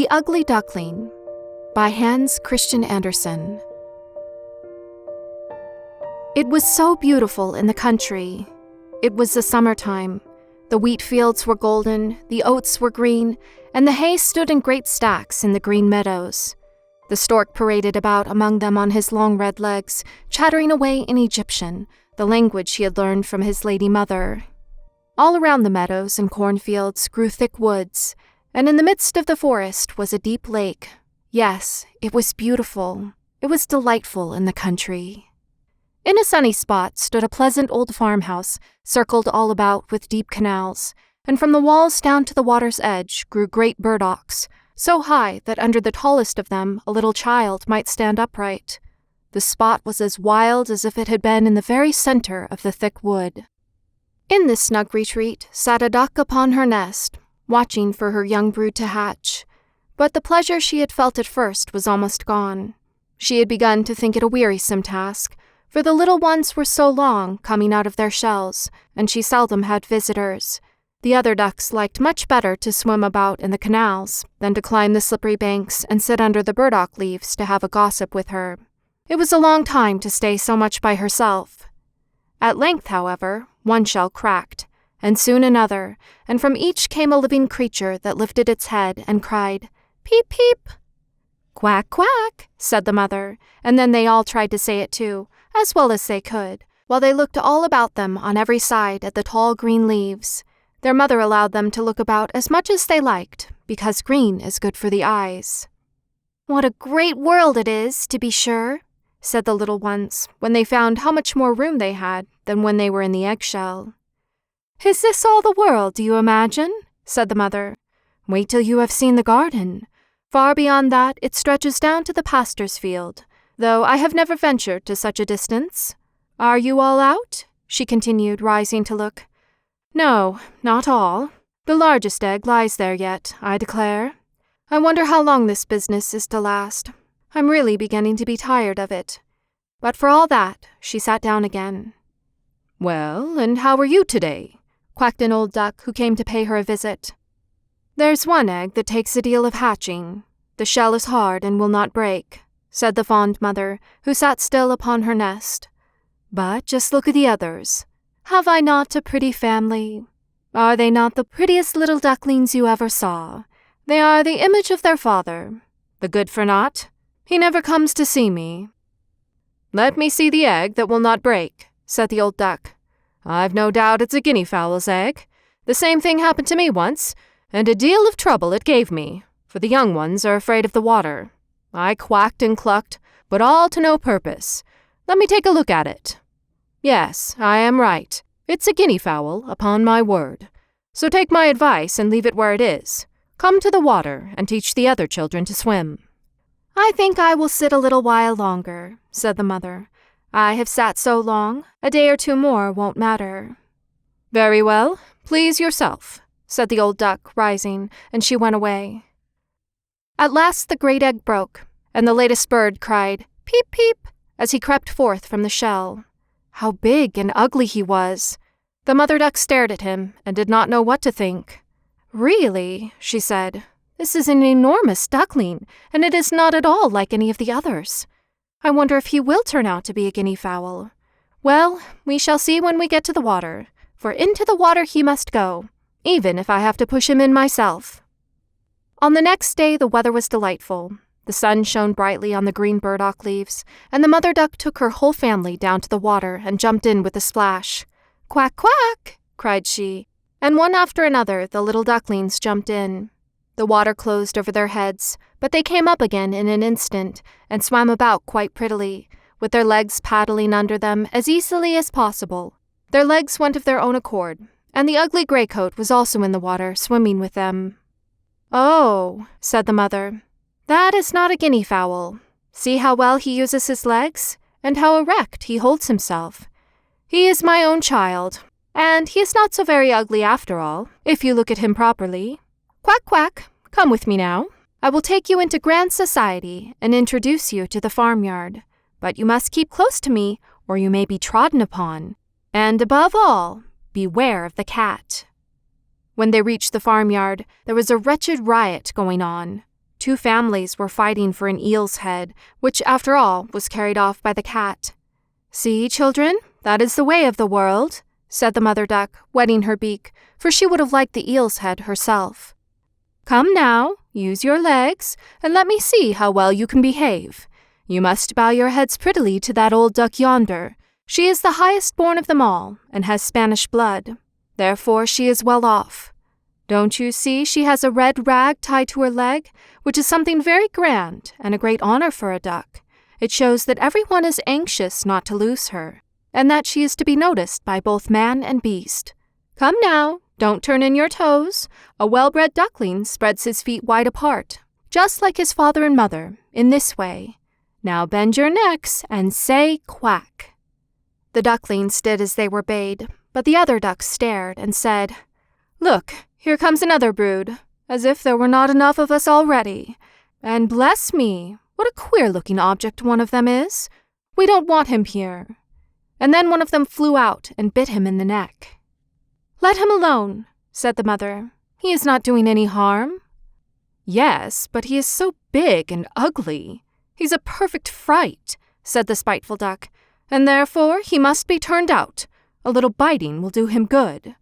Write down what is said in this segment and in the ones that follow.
The Ugly Duckling by Hans Christian Andersen. It was so beautiful in the country. It was the summertime. The wheat fields were golden, the oats were green, and the hay stood in great stacks in the green meadows. The stork paraded about among them on his long red legs, chattering away in Egyptian, the language he had learned from his lady mother. All around the meadows and cornfields grew thick woods, and in the midst of the forest was a deep lake. Yes, it was beautiful. It was delightful in the country. In a sunny spot stood a pleasant old farmhouse, circled all about with deep canals, and from the walls down to the water's edge grew great burdocks, so high that under the tallest of them a little child might stand upright. The spot was as wild as if it had been in the very center of the thick wood. In this snug retreat sat a duck upon her nest, watching for her young brood to hatch. But the pleasure she had felt at first was almost gone. She had begun to think it a wearisome task, for the little ones were so long coming out of their shells, and she seldom had visitors. The other ducks liked much better to swim about in the canals than to climb the slippery banks and sit under the burdock leaves to have a gossip with her. It was a long time to stay so much by herself. At length, however, one shell cracked, and soon another, and from each came a living creature that lifted its head and cried, "Peep, peep!" "Quack, quack," said the mother, and then they all tried to say it too, as well as they could, while they looked all about them on every side at the tall green leaves. Their mother allowed them to look about as much as they liked, because green is good for the eyes. "What a great world it is, to be sure," said the little ones, when they found how much more room they had than when they were in the eggshell. "Is this all the world, do you imagine?" said the mother. "Wait till you have seen the garden. Far beyond that it stretches down to the pastor's field, though I have never ventured to such a distance. Are you all out?" she continued, rising to look. "No, not all. The largest egg lies there yet, I declare. I wonder how long this business is to last. I'm really beginning to be tired of it." But for all that, she sat down again. "Well, and how are you today?" quacked an old duck who came to pay her a visit. "There's one egg that takes a deal of hatching. The shell is hard and will not break," said the fond mother, who sat still upon her nest. "But just look at the others. Have I not a pretty family? Are they not the prettiest little ducklings you ever saw? They are the image of their father. The good-for-naught. He never comes to see me." "Let me see the egg that will not break," said the old duck. "I've no doubt it's a guinea fowl's egg. The same thing happened to me once, and a deal of trouble it gave me, for the young ones are afraid of the water. I quacked and clucked, but all to no purpose. Let me take a look at it. Yes, I am right. It's a guinea fowl, upon my word. So take my advice and leave it where it is. Come to the water and teach the other children to swim." "I think I will sit a little while longer," said the mother. "I have sat so long, a day or two more won't matter." "Very well, please yourself," said the old duck, rising, and she went away. At last the great egg broke, and the latest bird cried, "Peep, peep," as he crept forth from the shell. How big and ugly he was! The mother duck stared at him and did not know what to think. "Really," she said, "this is an enormous duckling, and it is not at all like any of the others. I wonder if he will turn out to be a guinea fowl. Well, we shall see when we get to the water, for into the water he must go, even if I have to push him in myself." On the next day the weather was delightful. The sun shone brightly on the green burdock leaves, and the mother duck took her whole family down to the water and jumped in with a splash. "Quack, quack!" cried she, and one after another the little ducklings jumped in. The water closed over their heads, but they came up again in an instant and swam about quite prettily, with their legs paddling under them as easily as possible. Their legs went of their own accord, and the ugly greycoat was also in the water, swimming with them. "Oh," said the mother, "that is not a guinea fowl. See how well he uses his legs, and how erect he holds himself. He is my own child, and he is not so very ugly after all, if you look at him properly. Quack, quack, come with me now. I will take you into grand society and introduce you to the farmyard. But you must keep close to me, or you may be trodden upon. And above all, beware of the cat." When they reached the farmyard, there was a wretched riot going on. 2 families were fighting for an eel's head, which, after all, was carried off by the cat. "See, children, that is the way of the world," said the mother duck, wetting her beak, for she would have liked the eel's head herself. "Come now, use your legs, and let me see how well you can behave. You must bow your heads prettily to that old duck yonder. She is the highest born of them all, and has Spanish blood. Therefore she is well off. Don't you see she has a red rag tied to her leg, which is something very grand and a great honor for a duck. It shows that everyone is anxious not to lose her, and that she is to be noticed by both man and beast. Come now, don't turn in your toes. A well-bred duckling spreads his feet wide apart, just like his father and mother, in this way. Now bend your necks and say quack." The ducklings did as they were bade, but the other ducks stared and said, "Look, here comes another brood, as if there were not enough of us already. And bless me, what a queer-looking object one of them is. We don't want him here." And then one of them flew out and bit him in the neck. "Let him alone," said the mother. "He is not doing any harm." "Yes, but he is so big and ugly. He's a perfect fright," said the spiteful duck, "and therefore he must be turned out. A little biting will do him good."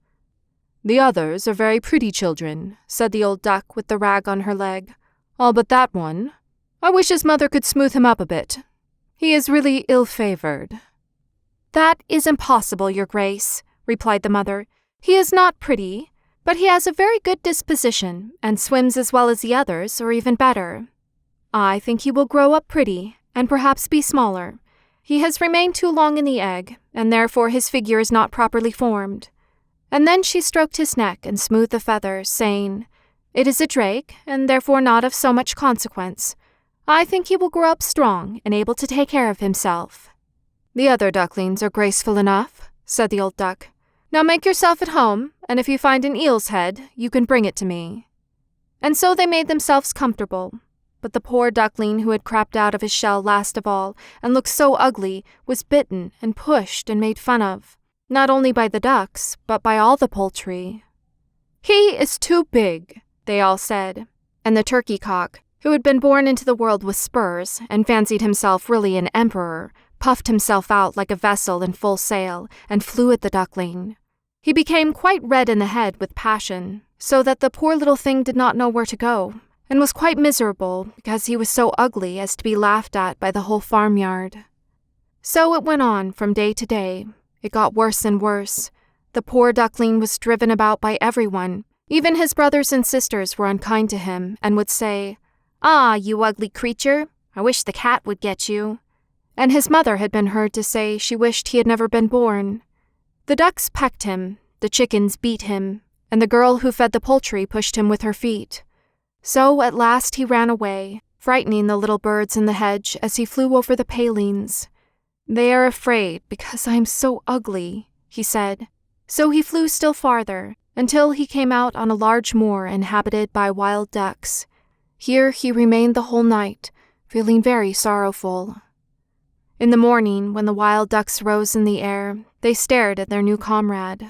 "The others are very pretty children," said the old duck with the rag on her leg. "All but that one. I wish his mother could smooth him up a bit. He is really ill-favored." "That is impossible, your grace," replied the mother. "He is not pretty, but he has a very good disposition, and swims as well as the others, or even better. I think he will grow up pretty, and perhaps be smaller. He has remained too long in the egg, and therefore his figure is not properly formed." And then she stroked his neck and smoothed the feathers, saying, "It is a drake, and therefore not of so much consequence. I think he will grow up strong and able to take care of himself." "The other ducklings are graceful enough," said the old duck. "Now make yourself at home, and if you find an eel's head, you can bring it to me." And so they made themselves comfortable. But the poor duckling who had crept out of his shell last of all, and looked so ugly, was bitten and pushed and made fun of, not only by the ducks, but by all the poultry. "He is too big," they all said, and the turkey cock, who had been born into the world with spurs and fancied himself really an emperor, puffed himself out like a vessel in full sail and flew at the duckling. He became quite red in the head with passion, so that the poor little thing did not know where to go, and was quite miserable because he was so ugly as to be laughed at by the whole farmyard. So it went on from day to day. It got worse and worse. The poor duckling was driven about by everyone. Even his brothers and sisters were unkind to him and would say, "Ah, you ugly creature, I wish the cat would get you." And his mother had been heard to say she wished he had never been born. The ducks pecked him, the chickens beat him, and the girl who fed the poultry pushed him with her feet. So at last he ran away, frightening the little birds in the hedge as he flew over the palings. "They are afraid because I am so ugly," he said. So he flew still farther, until he came out on a large moor inhabited by wild ducks. Here he remained the whole night, feeling very sorrowful. In the morning, when the wild ducks rose in the air, they stared at their new comrade.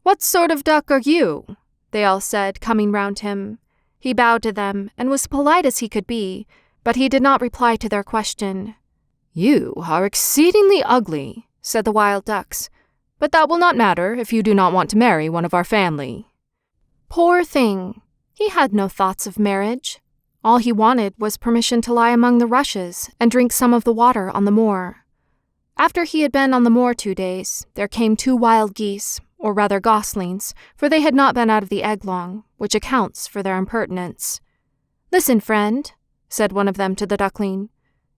"What sort of duck are you?" they all said, coming round him. He bowed to them and was polite as he could be, but he did not reply to their question. "You are exceedingly ugly," said the wild ducks, "but that will not matter if you do not want to marry one of our family." Poor thing! He had no thoughts of marriage. All he wanted was permission to lie among the rushes and drink some of the water on the moor. After he had been on the moor 2 days, there came 2 wild geese, or rather goslings, for they had not been out of the egg long, which accounts for their impertinence. "Listen, friend," said one of them to the duckling.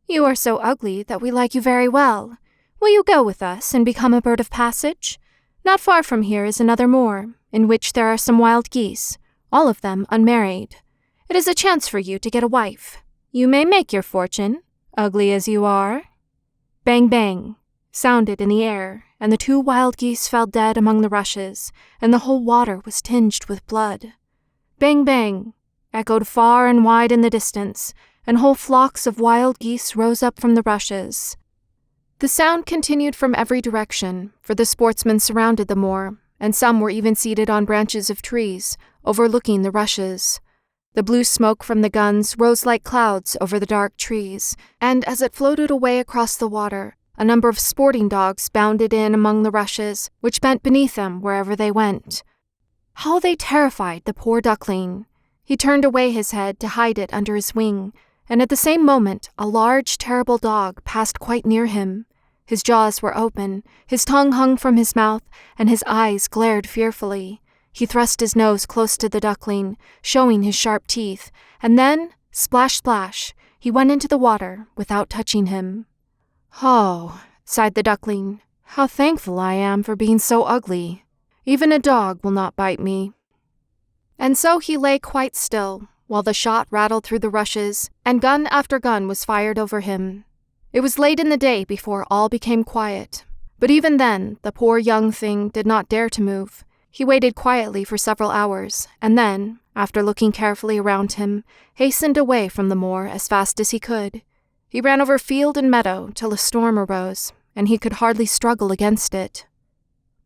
"You are so ugly that we like you very well. Will you go with us and become a bird of passage? Not far from here is another moor, in which there are some wild geese, all of them unmarried. It is a chance for you to get a wife. You may make your fortune, ugly as you are." Bang, bang sounded in the air, and the 2 wild geese fell dead among the rushes, and the whole water was tinged with blood. Bang, bang echoed far and wide in the distance, and whole flocks of wild geese rose up from the rushes. The sound continued from every direction, for the sportsmen surrounded the moor, and some were even seated on branches of trees, overlooking the rushes. The blue smoke from the guns rose like clouds over the dark trees, and as it floated away across the water, a number of sporting dogs bounded in among the rushes, which bent beneath them wherever they went. How they terrified the poor duckling! He turned away his head to hide it under his wing, and at the same moment a large, terrible dog passed quite near him. His jaws were open, his tongue hung from his mouth, and his eyes glared fearfully. He thrust his nose close to the duckling, showing his sharp teeth, and then, splash, splash, he went into the water without touching him. "Oh," sighed the duckling, "how thankful I am for being so ugly. Even a dog will not bite me." And so he lay quite still, while the shot rattled through the rushes, and gun after gun was fired over him. It was late in the day before all became quiet, but even then the poor young thing did not dare to move. He waited quietly for several hours, and then, after looking carefully around him, hastened away from the moor as fast as he could. He ran over field and meadow till a storm arose, and he could hardly struggle against it.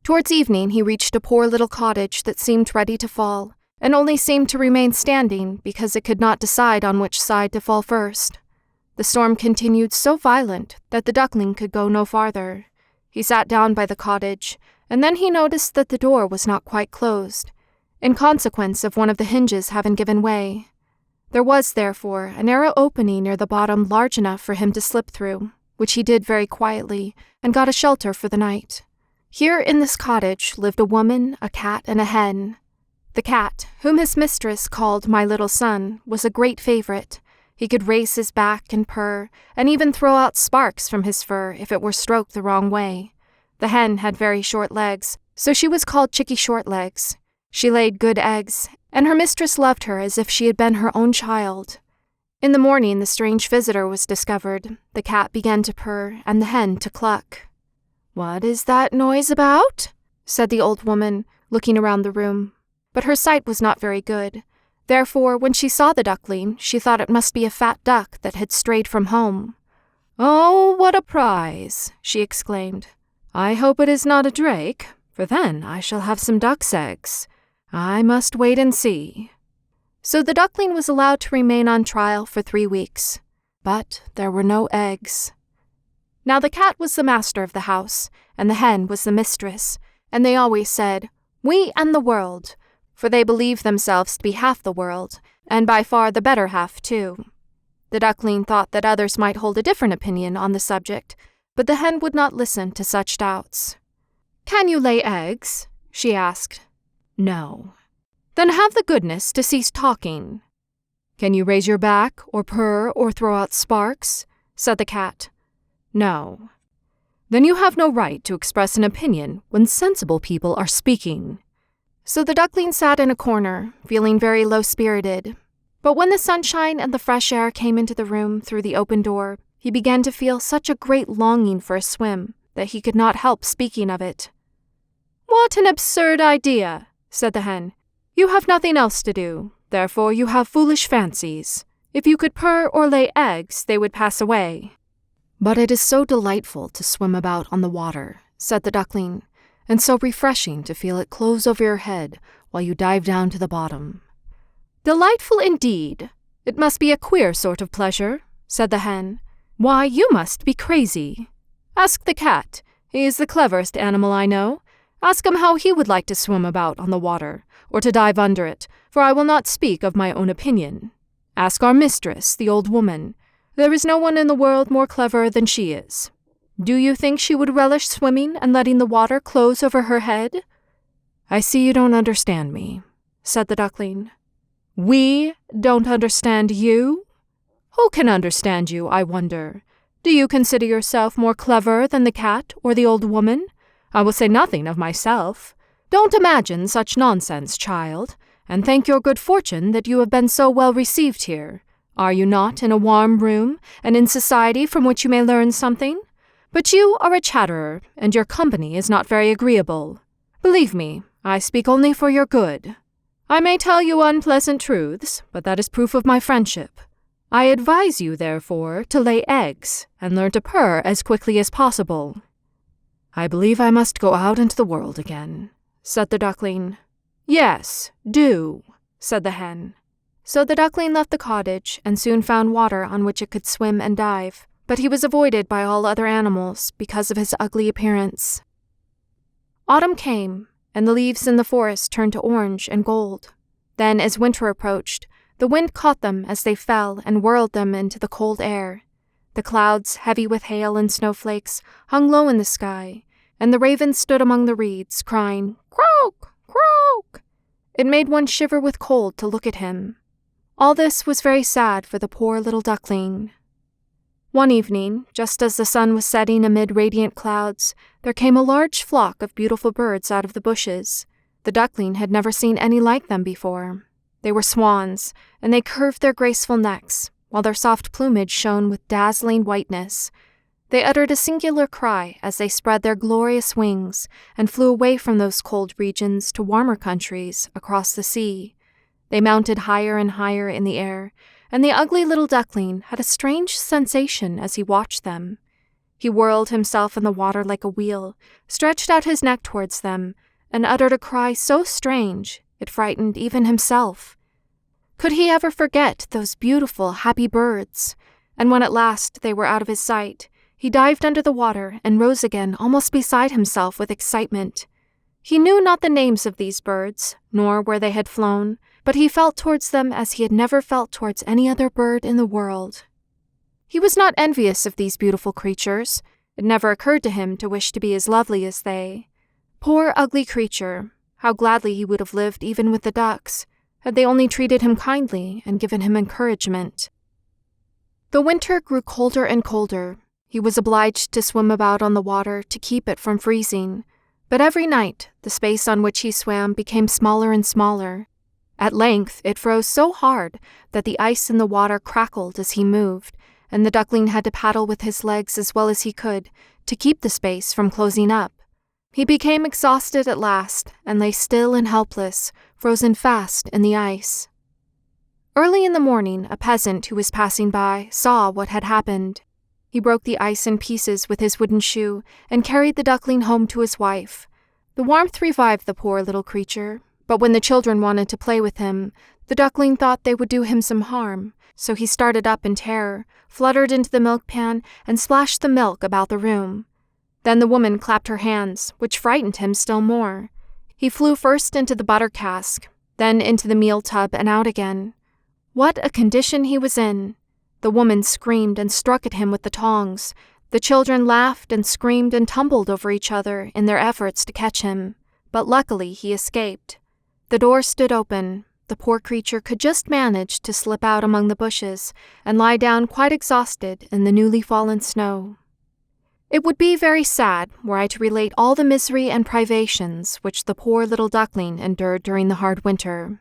Towards evening he reached a poor little cottage that seemed ready to fall, and only seemed to remain standing because it could not decide on which side to fall first. The storm continued so violent that the duckling could go no farther. He sat down by the cottage, and then he noticed that the door was not quite closed, in consequence of one of the hinges having given way. There was, therefore, a narrow opening near the bottom large enough for him to slip through, which he did very quietly, and got a shelter for the night. Here in this cottage lived a woman, a cat, and a hen. The cat, whom his mistress called my little son, was a great favorite. He could raise his back and purr, and even throw out sparks from his fur if it were stroked the wrong way. The hen had very short legs, so she was called Chickie Shortlegs. She laid good eggs, and her mistress loved her as if she had been her own child. In the morning the strange visitor was discovered. The cat began to purr, and the hen to cluck. "What is that noise about?" said the old woman, looking around the room. But her sight was not very good. Therefore, when she saw the duckling, she thought it must be a fat duck that had strayed from home. "Oh, what a prize!" she exclaimed. "I hope it is not a drake, for then I shall have some duck's eggs. I must wait and see." So the duckling was allowed to remain on trial for 3 weeks. But there were no eggs. Now the cat was the master of the house, and the hen was the mistress, and they always said, "We and the world," for they believed themselves to be half the world, and by far the better half, too. The duckling thought that others might hold a different opinion on the subject, but the hen would not listen to such doubts. "Can you lay eggs?" she asked. "No." "Then have the goodness to cease talking." "Can you raise your back, or purr, or throw out sparks?" said the cat. "No." "Then you have no right to express an opinion when sensible people are speaking." So the duckling sat in a corner, feeling very low-spirited. But when the sunshine and the fresh air came into the room through the open door, he began to feel such a great longing for a swim that he could not help speaking of it. "What an absurd idea!" said the hen. "You have nothing else to do, therefore you have foolish fancies. If you could purr or lay eggs, they would pass away." "But it is so delightful to swim about on the water," said the duckling, "and so refreshing to feel it close over your head while you dive down to the bottom." "Delightful indeed! It must be a queer sort of pleasure," said the hen. "Why, you must be crazy. Ask the cat. He is the cleverest animal I know. Ask him how he would like to swim about on the water, or to dive under it, for I will not speak of my own opinion. Ask our mistress, the old woman. There is no one in the world more clever than she is. Do you think she would relish swimming and letting the water close over her head?" "I see you don't understand me," said the duckling. "We don't understand you? Who can understand you, I wonder? Do you consider yourself more clever than the cat or the old woman? I will say nothing of myself. Don't imagine such nonsense, child, and thank your good fortune that you have been so well received here. Are you not in a warm room, and in society from which you may learn something? But you are a chatterer, and your company is not very agreeable. Believe me, I speak only for your good. I may tell you unpleasant truths, but that is proof of my friendship. I advise you, therefore, to lay eggs, and learn to purr as quickly as possible." "I believe I must go out into the world again," said the duckling. "Yes, do," said the hen. So the duckling left the cottage and soon found water on which it could swim and dive, but he was avoided by all other animals because of his ugly appearance. Autumn came, and the leaves in the forest turned to orange and gold. Then, as winter approached, the wind caught them as they fell and whirled them into the cold air. The clouds, heavy with hail and snowflakes, hung low in the sky, and the raven stood among the reeds, crying, "Croak! Croak!" It made one shiver with cold to look at him. All this was very sad for the poor little duckling. One evening, just as the sun was setting amid radiant clouds, there came a large flock of beautiful birds out of the bushes. The duckling had never seen any like them before. They were swans, and they curved their graceful necks, while their soft plumage shone with dazzling whiteness. They uttered a singular cry as they spread their glorious wings and flew away from those cold regions to warmer countries across the sea. They mounted higher and higher in the air, and the ugly little duckling had a strange sensation as he watched them. He whirled himself in the water like a wheel, stretched out his neck towards them, and uttered a cry so strange it frightened even himself. Could he ever forget those beautiful, happy birds? And when at last they were out of his sight, he dived under the water and rose again almost beside himself with excitement. He knew not the names of these birds, nor where they had flown, but he felt towards them as he had never felt towards any other bird in the world. He was not envious of these beautiful creatures. It never occurred to him to wish to be as lovely as they. Poor ugly creature, how gladly he would have lived even with the ducks, had they only treated him kindly and given him encouragement. The winter grew colder and colder. He was obliged to swim about on the water to keep it from freezing, but every night the space on which he swam became smaller and smaller. At length it froze so hard that the ice in the water crackled as he moved, and the duckling had to paddle with his legs as well as he could to keep the space from closing up. He became exhausted at last and lay still and helpless, frozen fast in the ice. Early in the morning, a peasant who was passing by saw what had happened. He broke the ice in pieces with his wooden shoe and carried the duckling home to his wife. The warmth revived the poor little creature, but when the children wanted to play with him, the duckling thought they would do him some harm, so he started up in terror, fluttered into the milk pan, and splashed the milk about the room. Then the woman clapped her hands, which frightened him still more. He flew first into the butter cask, then into the meal tub and out again. What a condition he was in! The woman screamed and struck at him with the tongs. The children laughed and screamed and tumbled over each other in their efforts to catch him, but luckily he escaped. The door stood open. The poor creature could just manage to slip out among the bushes and lie down quite exhausted in the newly fallen snow. It would be very sad were I to relate all the misery and privations which the poor little duckling endured during the hard winter.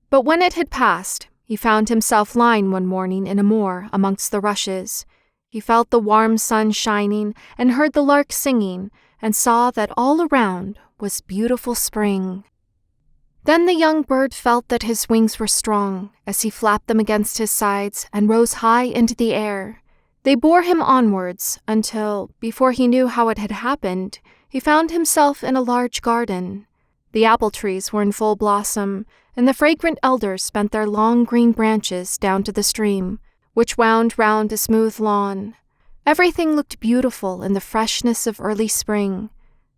But when it had passed, he found himself lying one morning in a moor amongst the rushes. He felt the warm sun shining and heard the lark singing and saw that all around was beautiful spring. Then the young bird felt that his wings were strong as he flapped them against his sides and rose high into the air. They bore him onwards until, before he knew how it had happened, he found himself in a large garden. The apple trees were in full blossom, and the fragrant elders bent their long green branches down to the stream, which wound round a smooth lawn. Everything looked beautiful in the freshness of early spring.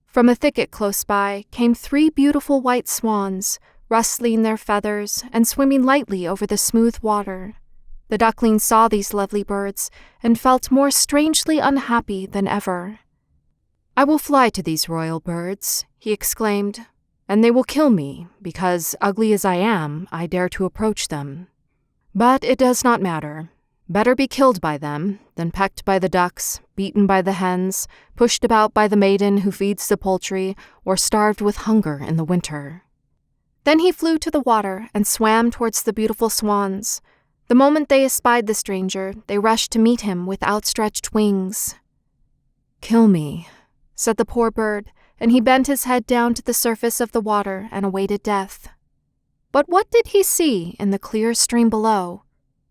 From a thicket close by came 3 beautiful white swans, rustling their feathers and swimming lightly over the smooth water. The duckling saw these lovely birds and felt more strangely unhappy than ever. "I will fly to these royal birds," he exclaimed, "and they will kill me, because, ugly as I am, I dare to approach them. But it does not matter. Better be killed by them than pecked by the ducks, beaten by the hens, pushed about by the maiden who feeds the poultry, or starved with hunger in the winter." Then he flew to the water and swam towards the beautiful swans. The moment they espied the stranger, they rushed to meet him with outstretched wings. "Kill me," said the poor bird, and he bent his head down to the surface of the water and awaited death. But what did he see in the clear stream below?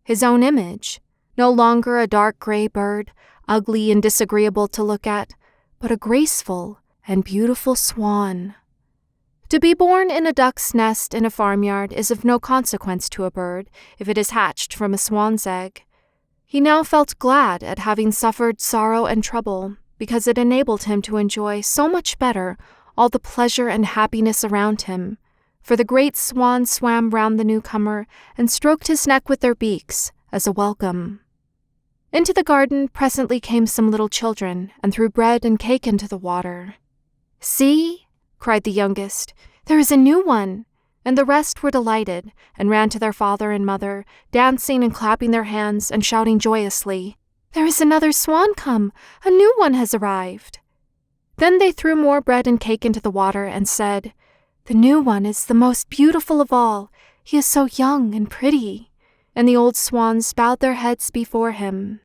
His own image, no longer a dark gray bird, ugly and disagreeable to look at, but a graceful and beautiful swan. To be born in a duck's nest in a farmyard is of no consequence to a bird if it is hatched from a swan's egg. He now felt glad at having suffered sorrow and trouble, because it enabled him to enjoy so much better all the pleasure and happiness around him, for the great swans swam round the newcomer and stroked his neck with their beaks as a welcome. Into the garden presently came some little children and threw bread and cake into the water. "See," cried the youngest, "there is a new one," and the rest were delighted and ran to their father and mother, dancing and clapping their hands and shouting joyously, "There is another swan come! A new one has arrived!" Then they threw more bread and cake into the water and said, "The new one is the most beautiful of all. He is so young and pretty." And the old swans bowed their heads before him.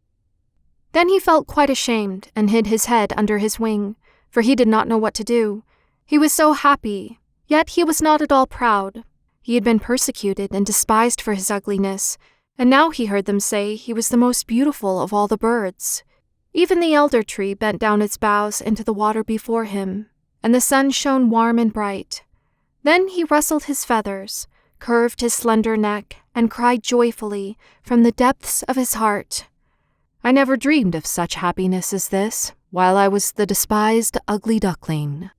Then he felt quite ashamed and hid his head under his wing, for he did not know what to do. He was so happy, yet he was not at all proud. He had been persecuted and despised for his ugliness, and now he heard them say he was the most beautiful of all the birds. Even the elder tree bent down its boughs into the water before him, and the sun shone warm and bright. Then he rustled his feathers, curved his slender neck, and cried joyfully from the depths of his heart, "I never dreamed of such happiness as this, while I was the despised ugly duckling."